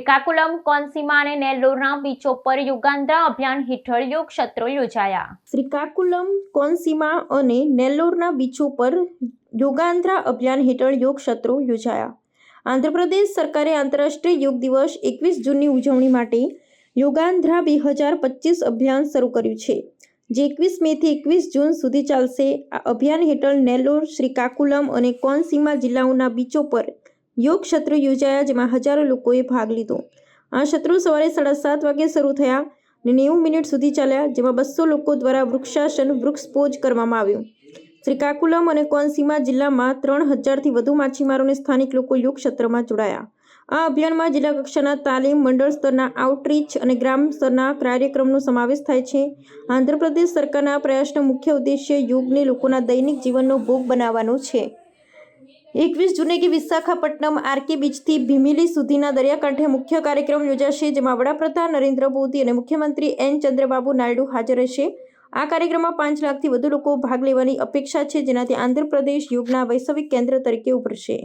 શ્રીકાકુલમ, કોનસીમા અને નેલ્લોરના બીચો પર યુગાન્દ્રા અભિયાન હેઠળ યોગ સત્રો યોજાયા। શ્રીકાકુલમ, કોનસીમા અને નેલ્લોરના બીચો પર યોગાંદ્રા અભિયાન હેઠળ યોગ સત્રો યોજાયા। આંધ્રપ્રદેશ સરકારે આંતરરાષ્ટ્રીય યોગ દિવસ 21 જૂનની ઉજવણી માટે યોગાંદ્રા 2025 અભિયાન શરૂ કર્યું છે, જે 21 મેથી 21 જૂન સુધી ચાલશે। આ અભિયાન હેઠળ નેલ્લોર, શ્રીકાકુલમ અને કોનસીમા જિલ્લાઓના બીચો પર યોગ સત્રો યોજાયા, જેમાં હજારો લોકોએ ભાગ લીધો। આ સત્રો સવારે 7:30 વાગે શરૂ થયા અને 90 મિનિટ સુધી ચાલ્યા, જેમાં 200 લોકો દ્વારા વૃક્ષાસન, વૃક્ષ પોઝ કરવામાં આવ્યું। શ્રીકાકુલમ અને કોનસીમા જિલ્લામાં 3000થી વધુ માછીમારો અને સ્થાનિક લોકો યોગ સત્રમાં જોડાયા। આ અભિયાનમાં જિલ્લા કક્ષાના તાલીમ, મંડળ સ્તરના આઉટરીચ અને ગ્રામ સ્તરના કાર્યક્રમનો સમાવેશ થાય છે। આંધ્રપ્રદેશ સરકારના આ પ્રયાસનો મુખ્ય ઉદ્દેશ્ય યોગને લોકોના દૈનિક જીવનનો ભોગ બનાવવાનો છે। 21 જૂને વિશાખાપટ્ટનમ આરકે બીચથી ભીમિલી સુધીના દરિયાકાંઠે મુખ્ય કાર્યક્રમ યોજાશે, જેમાં વડાપ્રધાન નરેન્દ્ર મોદી અને મુખ્યમંત્રી એન ચંદ્રબાબુ નાયડુ હાજર રહેશે। આ કાર્યક્રમમાં 5 લાખથી વધુ લોકો ભાગ લેવાની અપેક્ષા છે, જેનાથી આંધ્રપ્રદેશ યોગના વૈશ્વિક કેન્દ્ર તરીકે ઉભરશે।